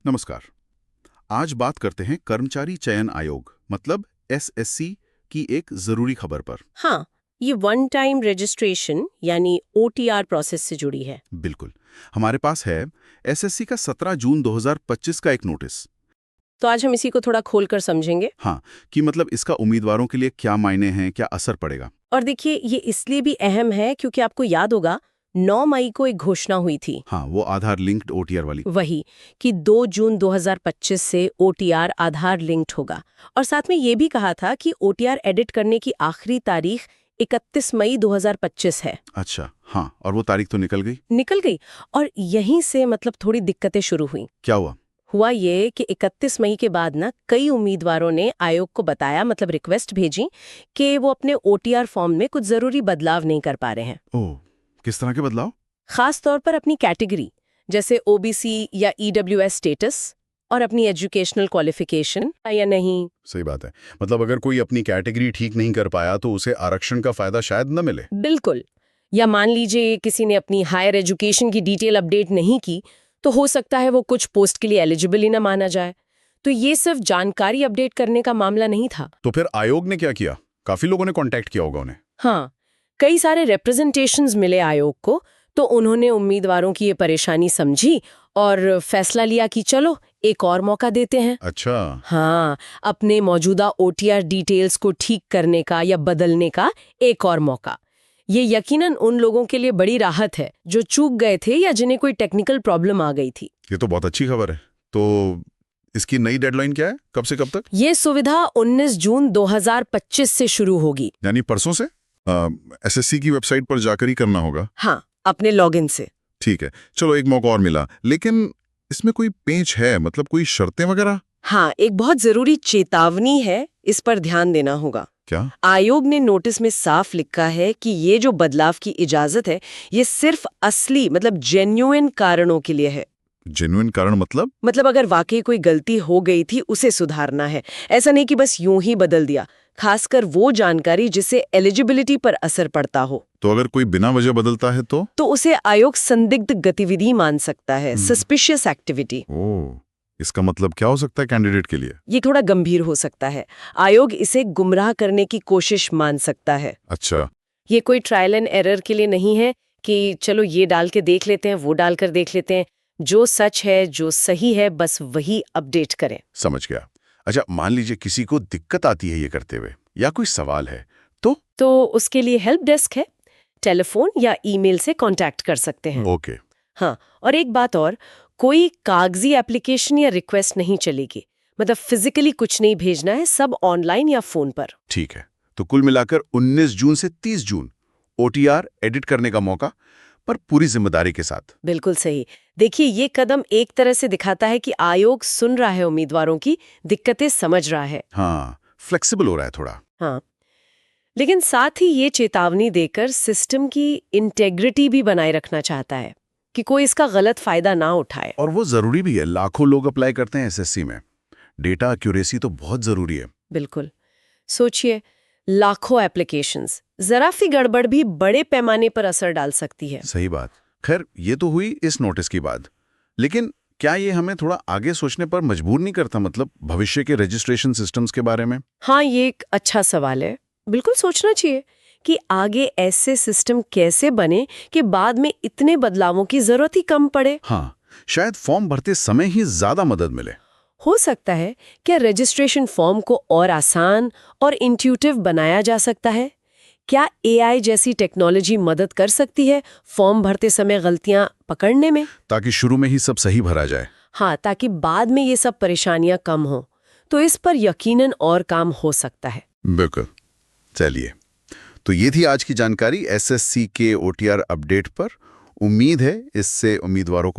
नमस्कार। आज बात करते हैं कर्मचारी चयन आयोग मतलब एसएससी की एक जरूरी खबर पर। हाँ, ये वन टाइम रजिस्ट्रेशन यानी ओटीआर प्रोसेस से जुड़ी है। बिल्कुल। हमारे पास है एसएससी का 17 जून 2025 का एक नोटिस। तो आज हम इसी को थोड़ा खोलकर समझेंगे। हाँ, कि मतलब इसका उम्मीदवारों के लिए क्या मायने हैं, क्या असर पड़ेगा। और देखिए, ये इसलिए भी अहम है क्योंकि आपको याद होगा 9 मई को एक घोषणा हुई थी। हाँ, वो आधार लिंक्ड ओटीआर वाली। वही कि 2 जून 2025 से ओटीआर आधार लिंक्ड होगा। और साथ में ये भी कहा था कि ओटीआर एडिट करने की आखिरी तारीख 31 मई 2025 है। अच्छा, हाँ, और वो तारीख तो निकल गई। और यहीं से मतलब थोड़ी दिक्कतें शुरू हुई। क्या हुआ? ये कि 31 मई के बाद ना कई उम्मीदवारों ने आयोग को बताया, मतलब रिक्वेस्ट भेजी कि वो अपने ओटीआर फॉर्म में कुछ जरूरी बदलाव नहीं कर पा रहे हैं। ओह, किस तरह के बदलाव? खास तौर पर अपनी कैटेगरी जैसे ओबीसी या ईडब्ल्यूएस स्टेटस और अपनी एजुकेशनल क्वालिफिकेशन या नहीं। सही बात है। मतलब अगर कोई अपनी कैटेगरी ठीक नहीं कर पाया तो उसे आरक्षण का फायदा शायद न मिले। बिल्कुल। या मान लीजिए किसी ने अपनी हायर एजुकेशन की डिटेल अपडेट नहीं की, तो हो सकता है वो कुछ पोस्ट के लिए एलिजिबल ही ना माना जाए। तो ये सिर्फ जानकारी अपडेट करने का मामला नहीं था। तो फिर आयोग ने क्या किया? काफी लोगों ने कांटेक्ट किया होगा उन्हें। हाँ, कई सारे रिप्रेजेंटेशंस मिले आयोग को, तो उन्होंने उम्मीदवारों की ये परेशानी समझी और फैसला लिया कि चलो एक और मौका देते हैं। अच्छा। हाँ, अपने मौजूदा ओटीआर डिटेल्स को ठीक करने का या बदलने का एक और मौका। ये यकीनन उन लोगों के लिए बड़ी राहत है जो चूक गए थे या जिन्हें कोई टेक्निकल प्रॉब्लम आ गई थी। ये तो बहुत अच्छी खबर है। तो इसकी नई डेडलाइन क्या है? कब से कब तक? ये सुविधा 19 जून 2025 से शुरू होगी। यानी परसों से? एसएससी की वेबसाइट पर जाकर ही करना होगा? हाँ, अपने लॉगिन से। ठीक है, चलो एक मौका और मिला, लेकिन इसमें कोई पेंच है? मतलब कोई शर्तें वगैरह? हाँ, एक बहुत जरूरी चेतावनी है, इस पर ध्यान देना होगा। क्या? आयोग ने नोटिस में साफ लिखा है कि ये जो बदलाव की इजाजत है, ये सिर्फ असली मतलब जेन्युइन कारणों के लिए है। जेन्युइन कारण मतलब अगर वाकई कोई गलती हो गई थी उसे सुधारना है। ऐसा नहीं कि बस यूं ही बदल दिया, खासकर वो जानकारी जिससे एलिजिबिलिटी पर असर पड़ता हो। तो अगर कोई बिना वजह बदलता है तो उसे आयोग संदिग्ध गतिविधि मान सकता है, सस्पिशियस एक्टिविटी। ओह, इसका मतलब क्या हो सकता है कैंडिडेट के लिए? ये थोड़ा गंभीर हो सकता है। आयोग इसे गुमराह करने की कोशिश मान सकता है। अच्छा। ये कोई ट्रायल एंड एरर के लिए नहीं है कि चलो ये डाल के देख लेते हैं, वो डाल कर देख लेते हैं। जो सच है, जो सही है, बस वही अपडेट करें। समझ गया। अच्छा, मान लीजिए किसी को दिक्कत आती है ये करते हुए या कोई सवाल है तो उसके लिए हेल्प डेस्क है, टेलीफोन या ईमेल से कांटेक्ट कर सकते हैं। ओके। हाँ, और एक बात और, कोई कागजी एप्लीकेशन या रिक्वेस्ट नहीं चलेगी। मतलब फिजिकली कुछ नहीं भेजना है, सब ऑनलाइन या फोन पर। ठीक है, तो कुल मिलाकर 19 जून से 30 जून ओटीआर एडिट करने का मौका, पर पूरी जिम्मेदारी के साथ। बिल्कुल सही। देखिए, ये कदम एक तरह से दिखाता है कि आयोग सुन रहा है उम्मीदवारों की दिक्कतें, समझ रहा है। हाँ, फ्लेक्सिबल हो रहा है थोड़ा। हाँ, लेकिन साथ ही ये चेतावनी देकर सिस्टम की इंटेग्रिटी भी बनाए रखना चाहता है कि कोई इसका गलत फायदा ना उठाए। और वो जरूरी भी है, लाखों लोग अप्लाई करते हैं एसएससी में। डेटा एक्यूरेसी तो बहुत जरूरी है। बिल्कुल। सोचिए, लाखों एप्लीकेशंस, जरा सी गड़बड़ भी बड़े पैमाने पर असर डाल सकती है। सही बात। खैर, ये तो हुई इस नोटिस की बात, लेकिन क्या ये हमें थोड़ा आगे सोचने पर मजबूर नहीं करता, मतलब भविष्य के रजिस्ट्रेशन सिस्टम्स के बारे में? हाँ, ये एक अच्छा सवाल है। बिल्कुल सोचना चाहिए कि आगे ऐसे सिस्टम कैसे बने कि बाद में इतने बदलावों की जरूरत ही कम पड़े। हाँ, शायद फॉर्म भरते समय ही ज्यादा मदद मिले। हो सकता है क्या रजिस्ट्रेशन फॉर्म को और आसान और इंट्यूटिव बनाया जा सकता है? क्या एआई जैसी टेक्नोलॉजी मदद कर सकती है फॉर्म भरते समय गलतियां पकड़ने में? ताकि शुरू में ही सब सही भरा जाए। हाँ, ताकि बाद में ये सब परेशानियां कम हो। तो इस पर यकीनन और काम हो सकता है। बिल्कुल। चलिए, तो ये थी आज की जानकारी एसएससी के ओटीआर अपडेट पर। उम्मीद है इससे उम्मीदवारों को